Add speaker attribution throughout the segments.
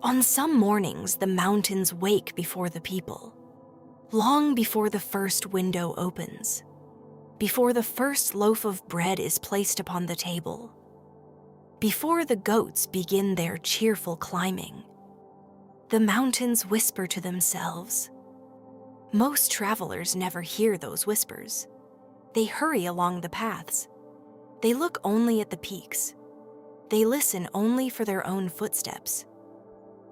Speaker 1: On some mornings, the mountains wake before the people, long before the first window opens, before the first loaf of bread is placed upon the table, before the goats begin their cheerful climbing. The mountains whisper to themselves. Most travelers never hear those whispers. They hurry along the paths. They look only at the peaks. They listen only for their own footsteps.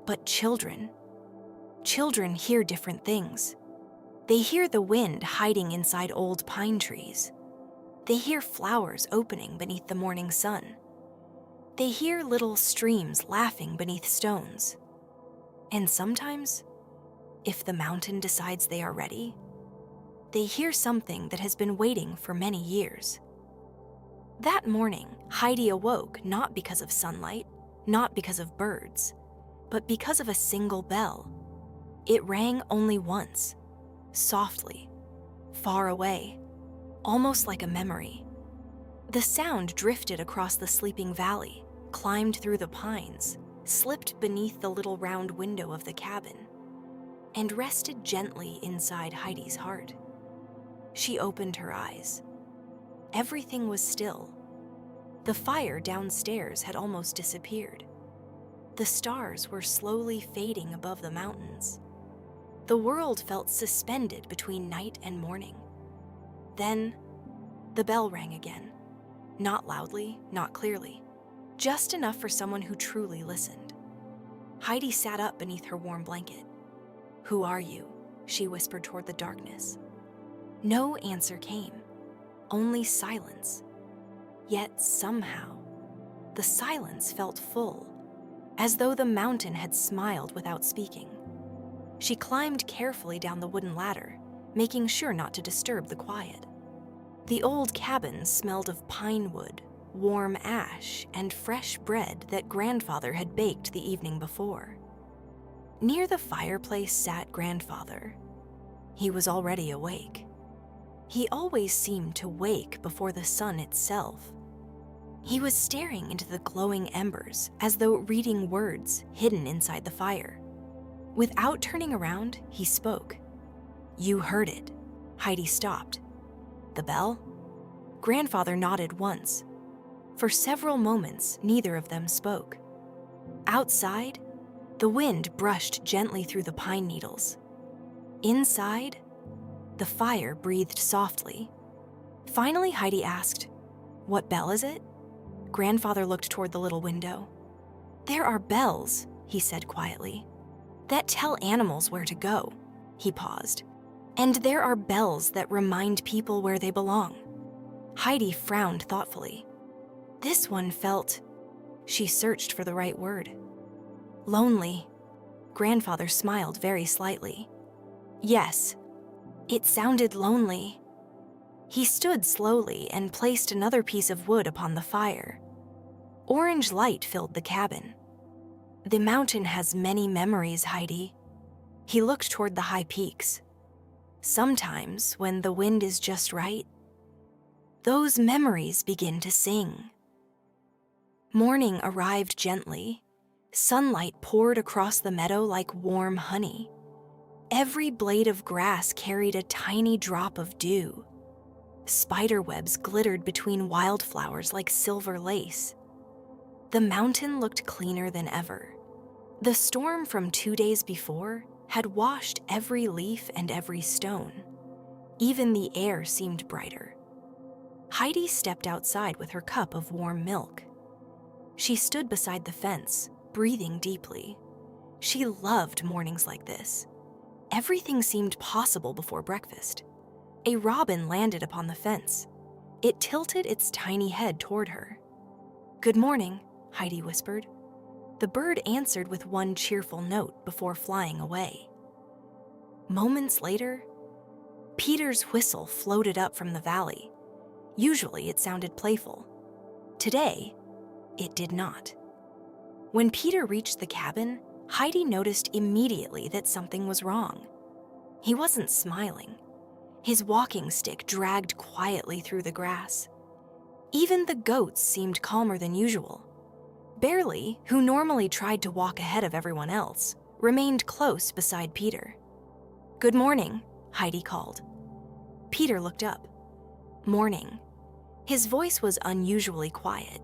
Speaker 1: But children hear different things. They hear the wind hiding inside old pine trees. They hear flowers opening beneath the morning sun. They hear little streams laughing beneath stones. And sometimes, if the mountain decides they are ready, they hear something that has been waiting for many years. That morning, Heidi awoke not because of sunlight, not because of birds, but because of a single bell. It rang only once, softly, far away, almost like a memory. The sound drifted across the sleeping valley, climbed through the pines, slipped beneath the little round window of the cabin, and rested gently inside Heidi's heart. She opened her eyes. Everything was still. The fire downstairs had almost disappeared. The stars were slowly fading above the mountains. The world felt suspended between night and morning. Then, the bell rang again. Not loudly, not clearly. Just enough for someone who truly listened. Heidi sat up beneath her warm blanket. "Who are you?" she whispered toward the darkness. No answer came, only silence. Yet somehow, the silence felt full, as though the mountain had smiled without speaking. She climbed carefully down the wooden ladder, making sure not to disturb the quiet. The old cabin smelled of pine wood, warm ash, and fresh bread that Grandfather had baked the evening before. Near the fireplace sat Grandfather. He was already awake. He always seemed to wake before the sun itself. He was staring into the glowing embers as though reading words hidden inside the fire. Without turning around, he spoke. "You heard it." Heidi stopped. "The bell?" Grandfather nodded once. For several moments, neither of them spoke. Outside, the wind brushed gently through the pine needles. Inside, the fire breathed softly. Finally, Heidi asked, "What bell is it?" Grandfather looked toward the little window. "There are bells," he said quietly, "that tell animals where to go." He paused. "And there are bells that remind people where they belong." Heidi frowned thoughtfully. This one felt... She searched for the right word. "Lonely." Grandfather smiled very slightly. "Yes, it sounded lonely." He stood slowly and placed another piece of wood upon the fire. Orange light filled the cabin. "The mountain has many memories, Heidi." He looked toward the high peaks. "Sometimes, when the wind is just right, those memories begin to sing." Morning arrived gently. Sunlight poured across the meadow like warm honey. Every blade of grass carried a tiny drop of dew. Spiderwebs glittered between wildflowers like silver lace. The mountain looked cleaner than ever. The storm from 2 days before had washed every leaf and every stone. Even the air seemed brighter. Heidi stepped outside with her cup of warm milk. She stood beside the fence, breathing deeply. She loved mornings like this. Everything seemed possible before breakfast. A robin landed upon the fence. It tilted its tiny head toward her. "Good morning," Heidi whispered. The bird answered with one cheerful note before flying away. Moments later, Peter's whistle floated up from the valley. Usually it sounded playful. Today, it did not. When Peter reached the cabin, Heidi noticed immediately that something was wrong. He wasn't smiling. His walking stick dragged quietly through the grass. Even the goats seemed calmer than usual. Barely, who normally tried to walk ahead of everyone else, remained close beside Peter. "Good morning," Heidi called. Peter looked up. "Morning." His voice was unusually quiet.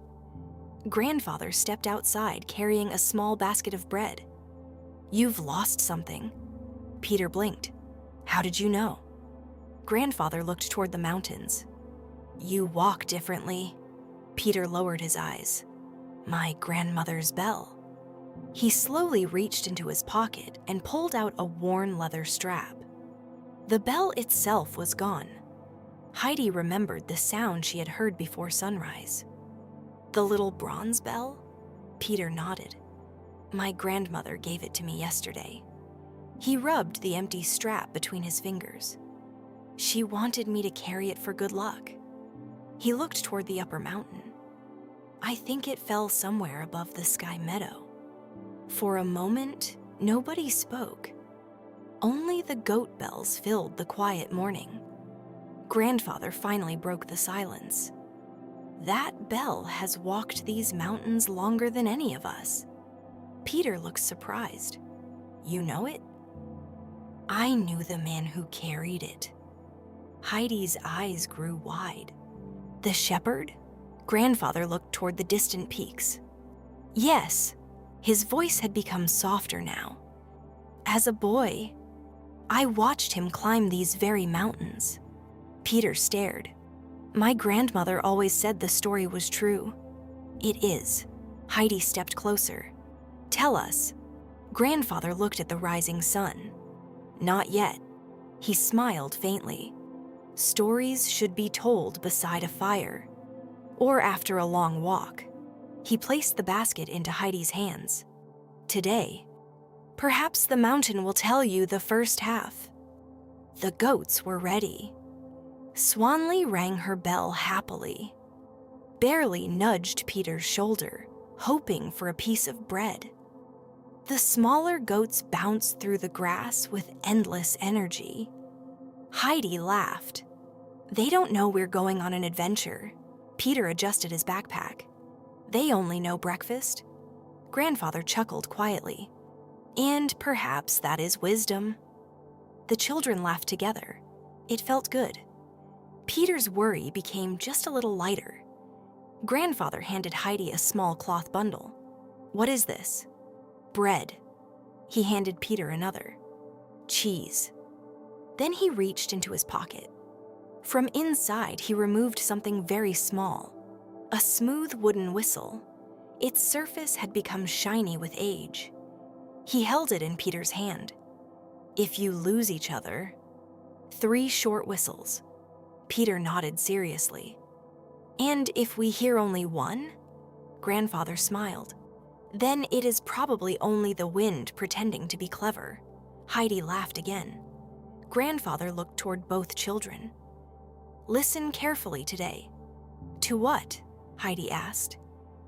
Speaker 1: Grandfather stepped outside carrying a small basket of bread. "You've lost something." Peter blinked. "How did you know?" Grandfather looked toward the mountains. "You walk differently." Peter lowered his eyes. "My grandmother's bell." He slowly reached into his pocket and pulled out a worn leather strap. The bell itself was gone. Heidi remembered the sound she had heard before sunrise. "The little bronze bell?" Peter nodded. "My grandmother gave it to me yesterday." He rubbed the empty strap between his fingers. "She wanted me to carry it for good luck." He looked toward the upper mountain. "I think it fell somewhere above the sky meadow." For a moment, nobody spoke. Only the goat bells filled the quiet morning. Grandfather finally broke the silence. "That bell has walked these mountains longer than any of us." Peter looked surprised. "You know it?" "I knew the man who carried it." Heidi's eyes grew wide. "The shepherd?" Grandfather looked toward the distant peaks. "Yes." His voice had become softer now. "As a boy, I watched him climb these very mountains." Peter stared. "My grandmother always said the story was true." "It is." Heidi stepped closer. "Tell us." Grandfather looked at the rising sun. "Not yet." He smiled faintly. "Stories should be told beside a fire, or after a long walk." He placed the basket into Heidi's hands. "Today, perhaps the mountain will tell you the first half." The goats were ready. Swanley rang her bell happily. Barely nudged Peter's shoulder, hoping for a piece of bread. The smaller goats bounced through the grass with endless energy. Heidi laughed. "They don't know we're going on an adventure." Peter adjusted his backpack. "They only know breakfast." Grandfather chuckled quietly. "And perhaps that is wisdom." The children laughed together. It felt good. Peter's worry became just a little lighter. Grandfather handed Heidi a small cloth bundle. "What is this?" "Bread." He handed Peter another. "Cheese." Then he reached into his pocket. From inside, he removed something very small. A smooth wooden whistle. Its surface had become shiny with age. He held it in Peter's hand. "If you lose each other..." 3 short whistles. Peter nodded seriously. "And if we hear only one?" Grandfather smiled. "Then it is probably only the wind pretending to be clever." Heidi laughed again. Grandfather looked toward both children. "Listen carefully today." "To what?" Heidi asked.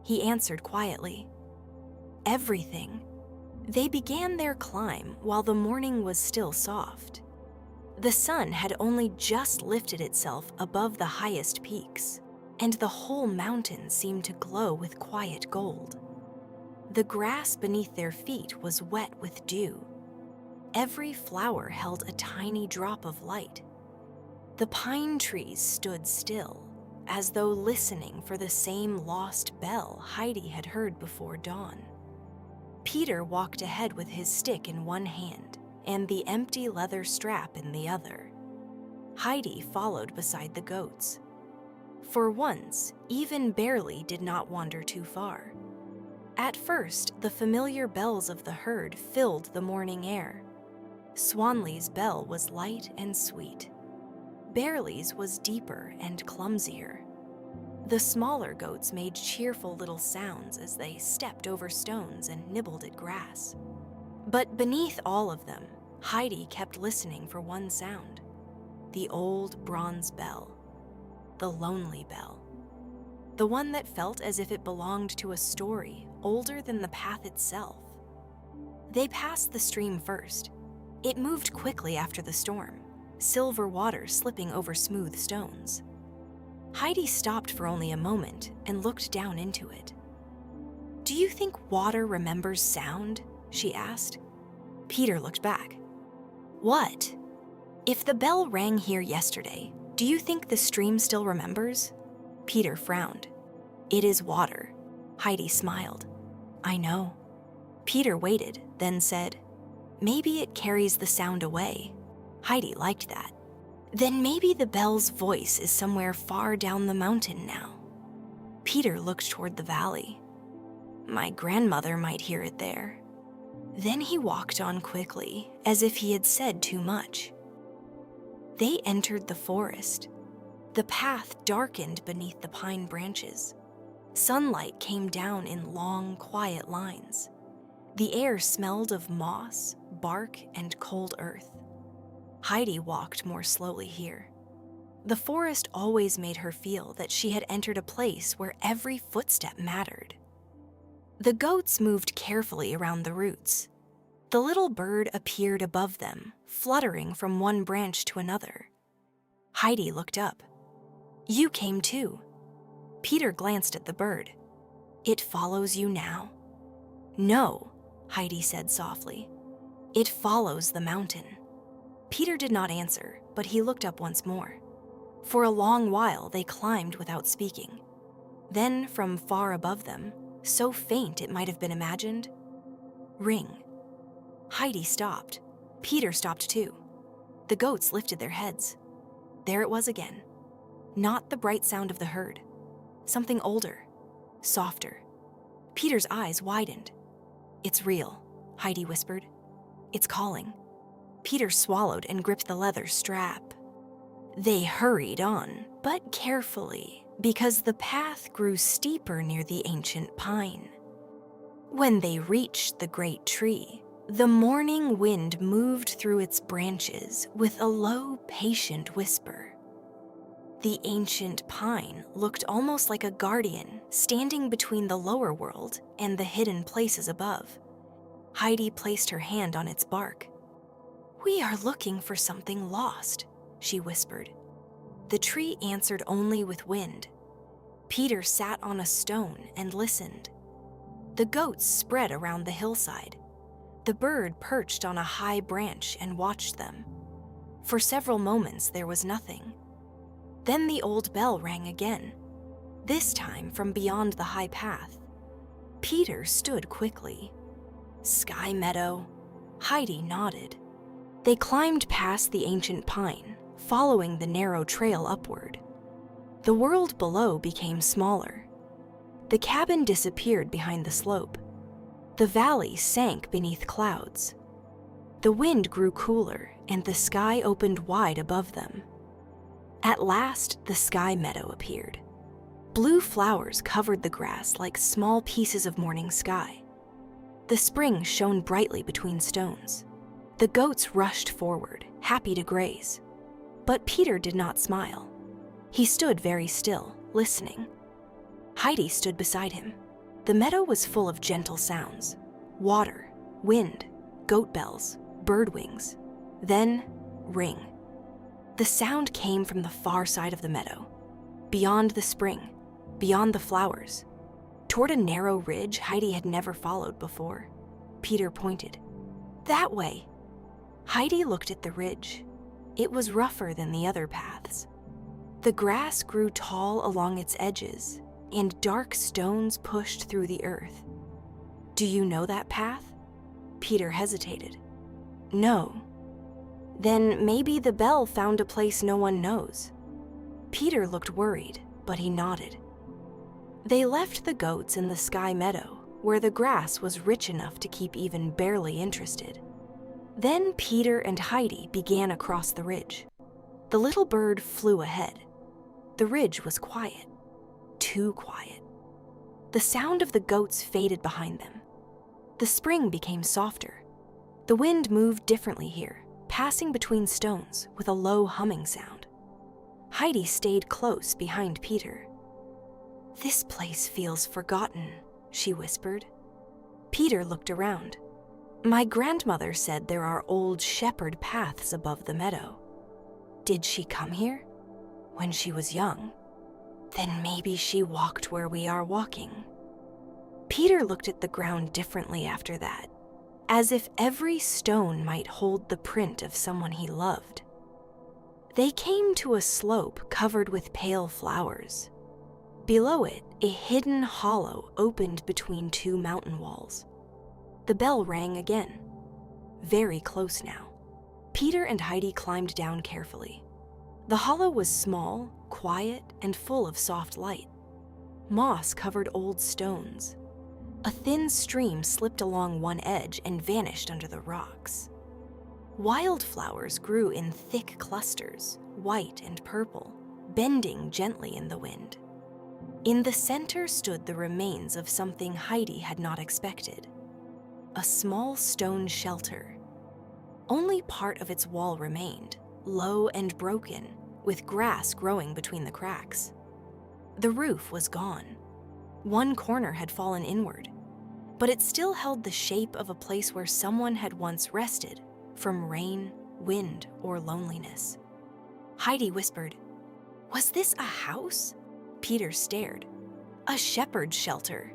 Speaker 1: He answered quietly. "Everything." They began their climb while the morning was still soft. The sun had only just lifted itself above the highest peaks, and the whole mountain seemed to glow with quiet gold. The grass beneath their feet was wet with dew. Every flower held a tiny drop of light. The pine trees stood still, as though listening for the same lost bell Heidi had heard before dawn. Peter walked ahead with his stick in one hand and the empty leather strap in the other. Heidi followed beside the goats. For once, even Barely did not wander too far. At first, the familiar bells of the herd filled the morning air. Swanley's bell was light and sweet. Barely's was deeper and clumsier. The smaller goats made cheerful little sounds as they stepped over stones and nibbled at grass. But beneath all of them, Heidi kept listening for one sound: the old bronze bell, the lonely bell, the one that felt as if it belonged to a story older than the path itself. They passed the stream first. It moved quickly after the storm, silver water slipping over smooth stones. Heidi stopped for only a moment and looked down into it. "Do you think water remembers sound?" she asked. Peter looked back. "What? If the bell rang here yesterday, do you think the stream still remembers?" Peter frowned. "It is water." Heidi smiled. "I know." Peter waited, then said, "Maybe it carries the sound away." Heidi liked that. "Then maybe the bell's voice is somewhere far down the mountain now." Peter looked toward the valley. "My grandmother might hear it there." Then he walked on quickly, as if he had said too much. They entered the forest. The path darkened beneath the pine branches. Sunlight came down in long, quiet lines. The air smelled of moss, bark, and cold earth. Heidi walked more slowly here. The forest always made her feel that she had entered a place where every footstep mattered. The goats moved carefully around the roots. The little bird appeared above them, fluttering from one branch to another. Heidi looked up. "You came too." Peter glanced at the bird. "It follows you now?" "No," Heidi said softly. "It follows the mountain." Peter did not answer, but he looked up once more. For a long while they climbed without speaking. Then, from far above them, so faint it might have been imagined, "Ring." Heidi stopped. Peter stopped too. The goats lifted their heads. There it was again. Not the bright sound of the herd. Something older, softer. Peter's eyes widened. "It's real," Heidi whispered. "It's calling." Peter swallowed and gripped the leather strap. They hurried on, but carefully, because the path grew steeper near the ancient pine. When they reached the great tree, the morning wind moved through its branches with a low, patient whisper. The ancient pine looked almost like a guardian standing between the lower world and the hidden places above. Heidi placed her hand on its bark. "We are looking for something lost," she whispered. The tree answered only with wind. Peter sat on a stone and listened. The goats spread around the hillside. The bird perched on a high branch and watched them. For several moments there was nothing. Then the old bell rang again, this time from beyond the high path. Peter stood quickly. "Sky Meadow." Heidi nodded. They climbed past the ancient pine, following the narrow trail upward. The world below became smaller. The cabin disappeared behind the slope. The valley sank beneath clouds. The wind grew cooler, and the sky opened wide above them. At last, the sky meadow appeared. Blue flowers covered the grass like small pieces of morning sky. The spring shone brightly between stones. The goats rushed forward, happy to graze. But Peter did not smile. He stood very still, listening. Heidi stood beside him. The meadow was full of gentle sounds. Water, wind, goat bells, bird wings. Then, ring. The sound came from the far side of the meadow, beyond the spring, beyond the flowers, toward a narrow ridge Heidi had never followed before. Peter pointed. "That way." Heidi looked at the ridge. It was rougher than the other paths. The grass grew tall along its edges, and dark stones pushed through the earth. "Do you know that path?" Peter hesitated. "No." "Then maybe the bell found a place no one knows." Peter looked worried, but he nodded. They left the goats in the sky meadow, where the grass was rich enough to keep even barely interested. Then Peter and Heidi began across the ridge. The little bird flew ahead. The ridge was quiet, too quiet. The sound of the goats faded behind them. The spring became softer. The wind moved differently here, passing between stones with a low humming sound. Heidi stayed close behind Peter. "This place feels forgotten," she whispered. Peter looked around. "My grandmother said there are old shepherd paths above the meadow." "Did she come here?" "When she was young." "Then maybe she walked where we are walking." Peter looked at the ground differently after that, as if every stone might hold the print of someone he loved. They came to a slope covered with pale flowers. Below it, a hidden hollow opened between two mountain walls. The bell rang again. Very close now. Peter and Heidi climbed down carefully. The hollow was small, quiet, and full of soft light. Moss covered old stones. A thin stream slipped along one edge and vanished under the rocks. Wildflowers grew in thick clusters, white and purple, bending gently in the wind. In the center stood the remains of something Heidi had not expected: a small stone shelter. Only part of its wall remained, low and broken, with grass growing between the cracks. The roof was gone. One corner had fallen inward, but it still held the shape of a place where someone had once rested from rain, wind, or loneliness. Heidi whispered, "Was this a house?" Peter stared. "A shepherd's shelter."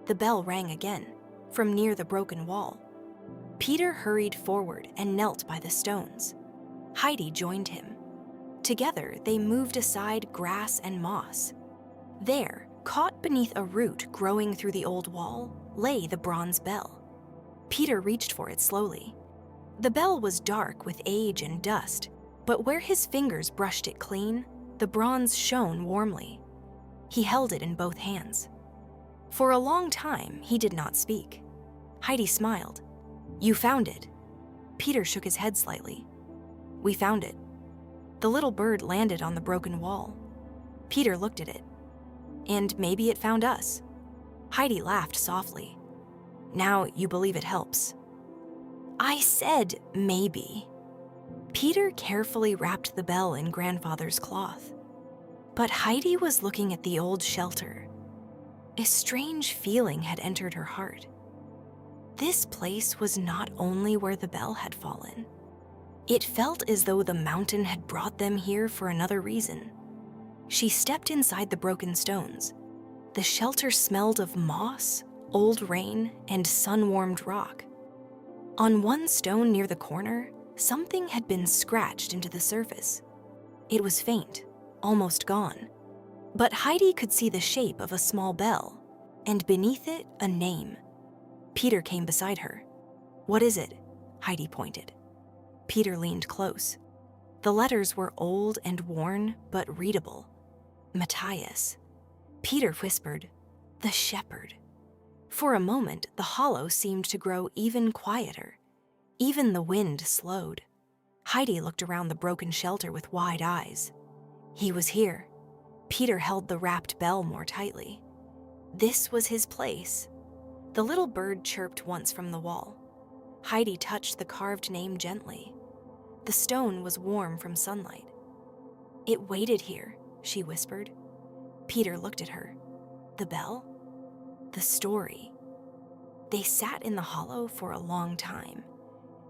Speaker 1: The bell rang again, from near the broken wall. Peter hurried forward and knelt by the stones. Heidi joined him. Together, they moved aside grass and moss. There, caught beneath a root growing through the old wall, lay the bronze bell. Peter reached for it slowly. The bell was dark with age and dust, but where his fingers brushed it clean, the bronze shone warmly. He held it in both hands. For a long time, he did not speak. Heidi smiled. "You found it." Peter shook his head slightly. "We found it. The little bird landed on the broken wall." Peter looked at it. "And maybe it found us." Heidi laughed softly. "Now you believe it helps." "I said maybe." Peter carefully wrapped the bell in grandfather's cloth. But Heidi was looking at the old shelter. A strange feeling had entered her heart. This place was not only where the bell had fallen. It felt as though the mountain had brought them here for another reason. She stepped inside the broken stones. The shelter smelled of moss, old rain, and sun-warmed rock. On one stone near the corner, something had been scratched into the surface. It was faint, almost gone. But Heidi could see the shape of a small bell, and beneath it, a name. Peter came beside her. "What is it?" Heidi pointed. Peter leaned close. The letters were old and worn, but readable. Matthias. Peter whispered, "The shepherd." For a moment, the hollow seemed to grow even quieter. Even the wind slowed. Heidi looked around the broken shelter with wide eyes. He was here. Peter held the wrapped bell more tightly. This was his place. The little bird chirped once from the wall. Heidi touched the carved name gently. The stone was warm from sunlight. "It waited here," she whispered. Peter looked at her. The bell? The story. They sat in the hollow for a long time.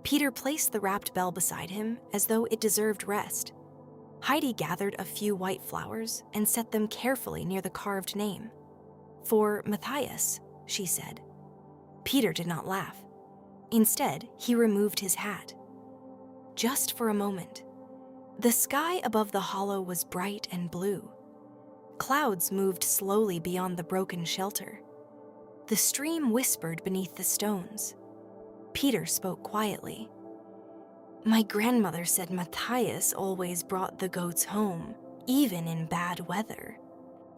Speaker 1: Peter placed the wrapped bell beside him as though it deserved rest. Heidi gathered a few white flowers and set them carefully near the carved name. "For Matthias," she said. Peter did not laugh. Instead, he removed his hat. Just for a moment. The sky above the hollow was bright and blue. Clouds moved slowly beyond the broken shelter. The stream whispered beneath the stones. Peter spoke quietly. "My grandmother said Matthias always brought the goats home, even in bad weather."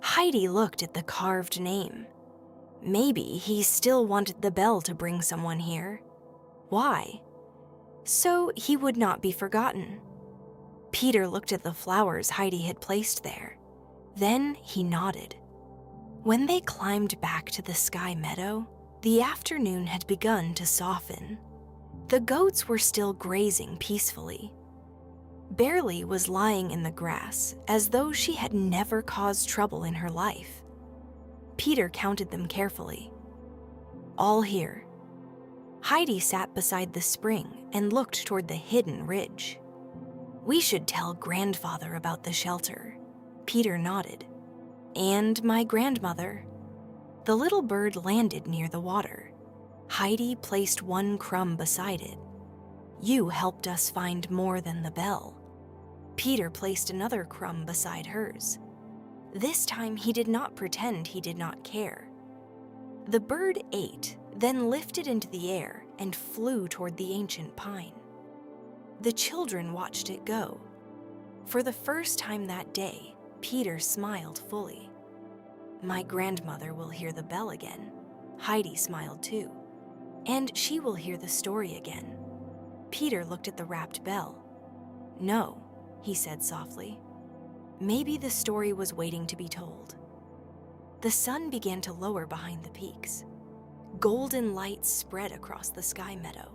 Speaker 1: Heidi looked at the carved name. Maybe he still wanted the bell to bring someone here. Why? So he would not be forgotten. Peter looked at the flowers Heidi had placed there. Then he nodded. When they climbed back to the sky meadow, the afternoon had begun to soften. The goats were still grazing peacefully. Barely was lying in the grass as though she had never caused trouble in her life. Peter counted them carefully. All here. Heidi sat beside the spring and looked toward the hidden ridge. "We should tell grandfather about the shelter." Peter nodded. "And my grandmother." The little bird landed near the water. Heidi placed one crumb beside it. You helped us find more than the bell. Peter placed another crumb beside hers. This time he did not pretend he did not care. The bird ate, then lifted into the air and flew toward the ancient pine. The children watched it go. For the first time that day, Peter smiled fully. My grandmother will hear the bell again. Heidi smiled too. And she will hear the story again. Peter looked at the wrapped bell. No, he said softly. Maybe the story was waiting to be told. The sun began to lower behind the peaks. Golden light spread across the sky meadow.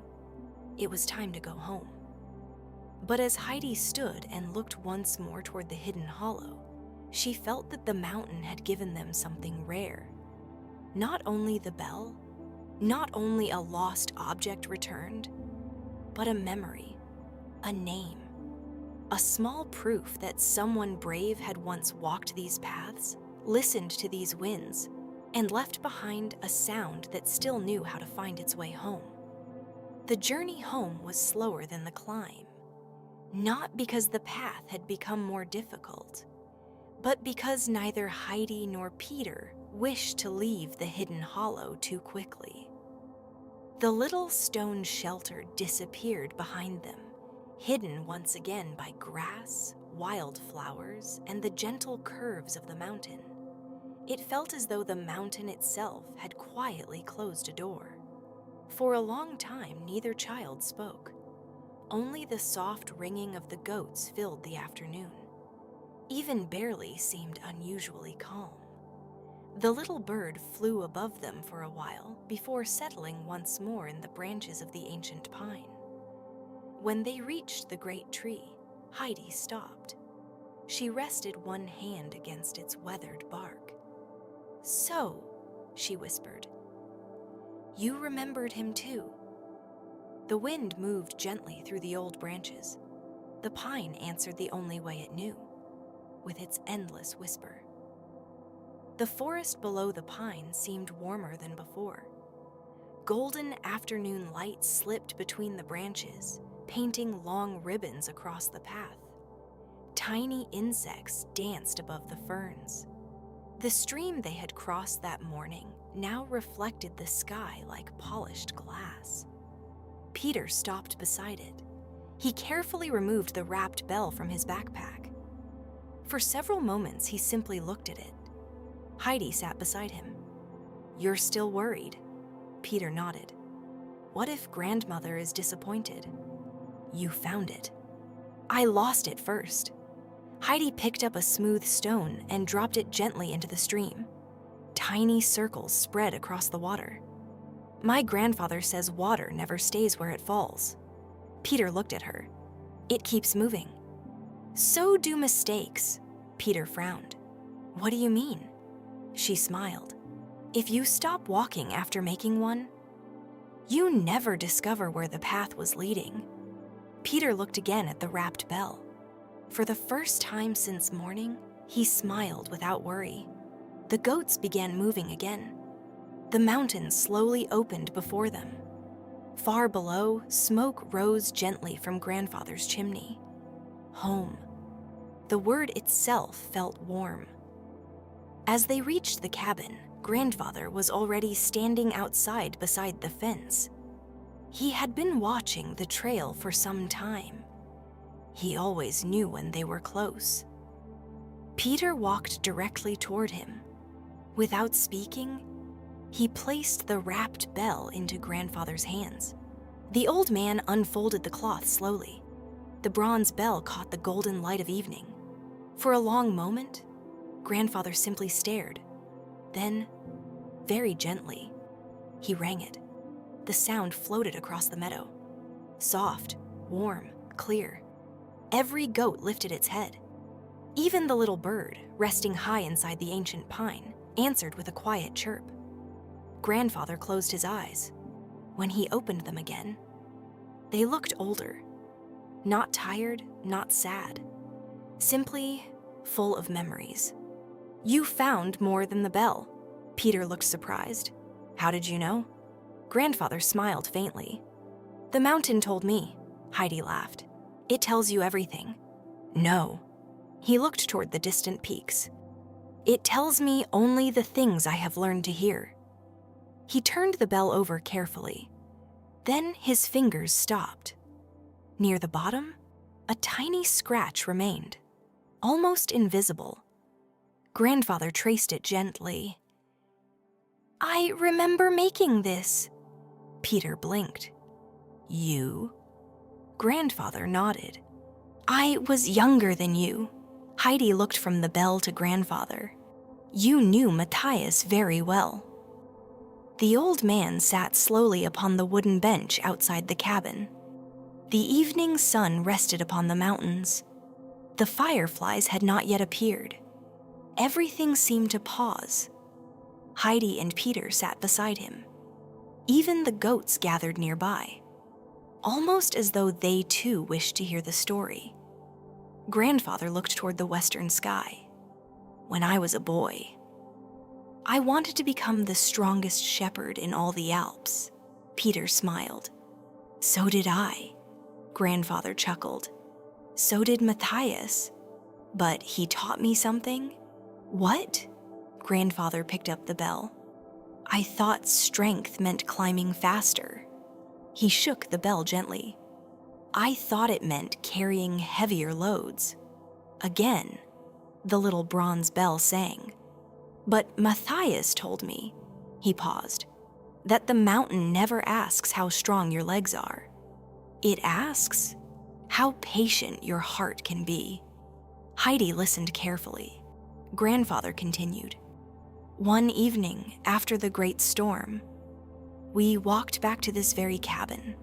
Speaker 1: It was time to go home. But as Heidi stood and looked once more toward the hidden hollow, she felt that the mountain had given them something rare. Not only the bell, not only a lost object returned, but a memory, a name, a small proof that someone brave had once walked these paths, listened to these winds, and left behind a sound that still knew how to find its way home. The journey home was slower than the climb, not because the path had become more difficult, but because neither Heidi nor Peter wished to leave the hidden hollow too quickly. The little stone shelter disappeared behind them, hidden once again by grass, wildflowers, and the gentle curves of the mountain. It felt as though the mountain itself had quietly closed a door. For a long time, neither child spoke. Only the soft ringing of the goats filled the afternoon. Even barely seemed unusually calm. The little bird flew above them for a while before settling once more in the branches of the ancient pine. When they reached the great tree, Heidi stopped. She rested one hand against its weathered bark. "So," she whispered, "you remembered him too." The wind moved gently through the old branches. The pine answered the only way it knew, with its endless whisper. The forest below the pine seemed warmer than before. Golden afternoon light slipped between the branches, painting long ribbons across the path. Tiny insects danced above the ferns. The stream they had crossed that morning now reflected the sky like polished glass. Peter stopped beside it. He carefully removed the wrapped bell from his backpack. For several moments, he simply looked at it. Heidi sat beside him. "You're still worried?" Peter nodded. "What if grandmother is disappointed?" "You found it." "I lost it first." Heidi picked up a smooth stone and dropped it gently into the stream. Tiny circles spread across the water. "My grandfather says water never stays where it falls." Peter looked at her. "It keeps moving." "So do mistakes." Peter frowned. "What do you mean?" She smiled. "If you stop walking after making one, you never discover where the path was leading." Peter looked again at the wrapped bell. For the first time since morning, he smiled without worry. The goats began moving again. The mountain slowly opened before them. Far below, smoke rose gently from grandfather's chimney. Home. The word itself felt warm. As they reached the cabin, grandfather was already standing outside beside the fence. He had been watching the trail for some time. He always knew when they were close. Peter walked directly toward him. Without speaking, he placed the wrapped bell into grandfather's hands. The old man unfolded the cloth slowly. The bronze bell caught the golden light of evening. For a long moment, grandfather simply stared. Then, very gently, he rang it. The sound floated across the meadow. Soft, warm, clear. Every goat lifted its head. Even the little bird, resting high inside the ancient pine, answered with a quiet chirp. Grandfather closed his eyes. When he opened them again, they looked older. Not tired, not sad. Simply full of memories. "You found more than the bell." Peter looked surprised. How did you know? Grandfather smiled faintly. The mountain told me, Heidi laughed. It tells you everything. No. He looked toward the distant peaks. It tells me only the things I have learned to hear. He turned the bell over carefully. Then his fingers stopped. Near the bottom, a tiny scratch remained, almost invisible. Grandfather traced it gently. I remember making this. Peter blinked. You? Grandfather nodded. I was younger than you. Heidi looked from the bell to Grandfather. You knew Matthias very well. The old man sat slowly upon the wooden bench outside the cabin. The evening sun rested upon the mountains. The fireflies had not yet appeared. Everything seemed to pause. Heidi and Peter sat beside him. Even the goats gathered nearby, almost as though they too wished to hear the story. Grandfather looked toward the western sky. When I was a boy, I wanted to become the strongest shepherd in all the Alps. Peter smiled. So did I. Grandfather chuckled. So did Matthias. But he taught me something? What? Grandfather picked up the bell. I thought strength meant climbing faster. He shook the bell gently. I thought it meant carrying heavier loads. Again, the little bronze bell sang. But Matthias told me, he paused, that the mountain never asks how strong your legs are. It asks how patient your heart can be. Heidi listened carefully. Grandfather continued. One evening after the great storm, we walked back to this very cabin.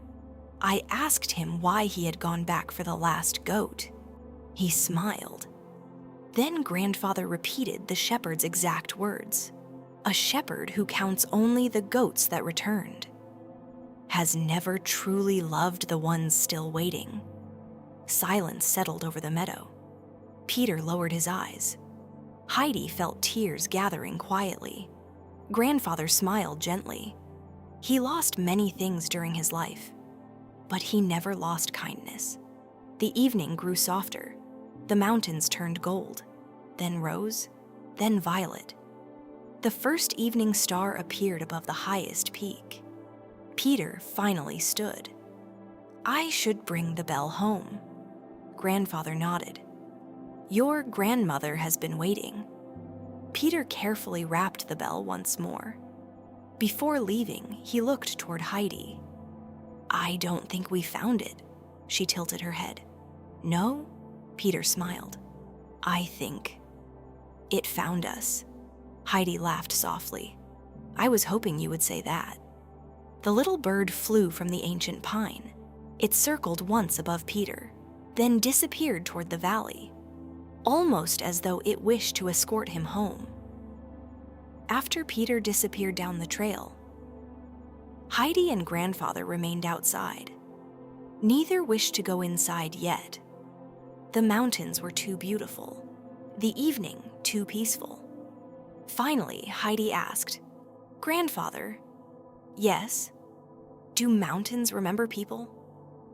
Speaker 1: I asked him why he had gone back for the last goat. He smiled. Then Grandfather repeated the shepherd's exact words. A shepherd who counts only the goats that returned has never truly loved the ones still waiting. Silence settled over the meadow. Peter lowered his eyes. Heidi felt tears gathering quietly. Grandfather smiled gently. He lost many things during his life, but he never lost kindness. The evening grew softer. The mountains turned gold, then rose, then violet. The first evening star appeared above the highest peak. Peter finally stood. I should bring the bell home. Grandfather nodded. Your grandmother has been waiting. Peter carefully wrapped the bell once more. Before leaving, he looked toward Heidi. I don't think we found it. She tilted her head. No? Peter smiled. I think it found us. Heidi laughed softly. I was hoping you would say that. The little bird flew from the ancient pine. It circled once above Peter, then disappeared toward the valley, almost as though it wished to escort him home. After Peter disappeared down the trail, Heidi and Grandfather remained outside. Neither wished to go inside yet. The mountains were too beautiful, the evening too peaceful. Finally, Heidi asked, Grandfather, yes, do mountains remember people?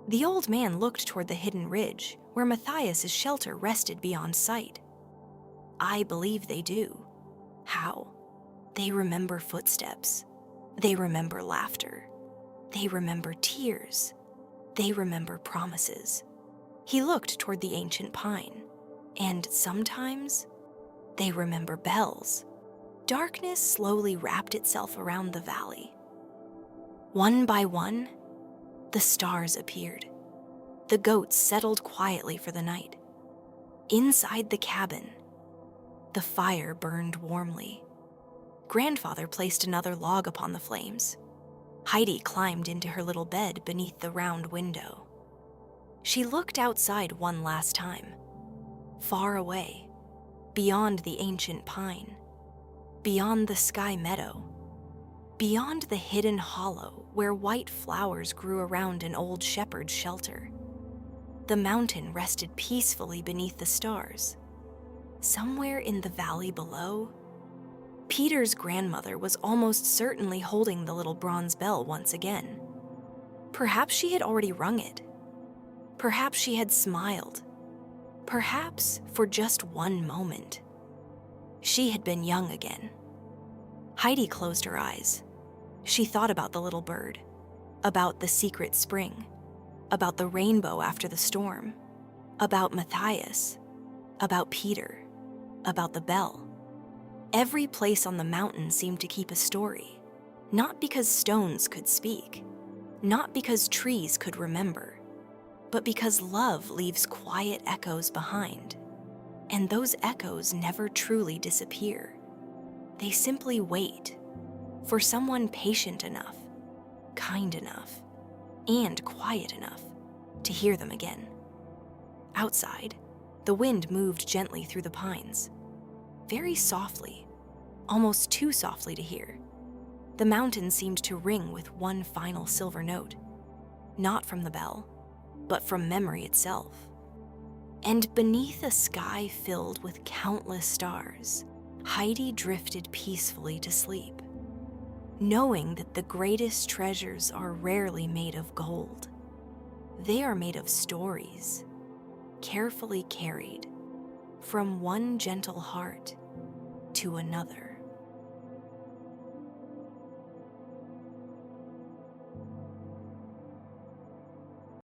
Speaker 1: The old man looked toward the hidden ridge where Matthias's shelter rested beyond sight. I believe they do. How? They remember footsteps. They remember laughter. They remember tears. They remember promises. He looked toward the ancient pine, and sometimes they remember bells. Darkness slowly wrapped itself around the valley. One by one, the stars appeared. The goats settled quietly for the night. Inside the cabin, the fire burned warmly. Grandfather placed another log upon the flames. Heidi climbed into her little bed beneath the round window. She looked outside one last time, far away, beyond the ancient pine, beyond the sky meadow, beyond the hidden hollow where white flowers grew around an old shepherd's shelter. The mountain rested peacefully beneath the stars. Somewhere in the valley below, Peter's grandmother was almost certainly holding the little bronze bell once again. Perhaps she had already rung it. Perhaps she had smiled. Perhaps for just one moment. She had been young again. Heidi closed her eyes. She thought about the little bird, about the secret spring, about the rainbow after the storm, about Matthias, about Peter, about the bell. Every place on the mountain seemed to keep a story, not because stones could speak, not because trees could remember, but because love leaves quiet echoes behind, and those echoes never truly disappear. They simply wait for someone patient enough, kind enough, and quiet enough to hear them again. Outside, the wind moved gently through the pines, very softly, almost too softly to hear. The mountain seemed to ring with one final silver note, not from the bell, but from memory itself. And beneath a sky filled with countless stars, Heidi drifted peacefully to sleep, knowing that the greatest treasures are rarely made of gold. They are made of stories, carefully carried from one gentle heart to another.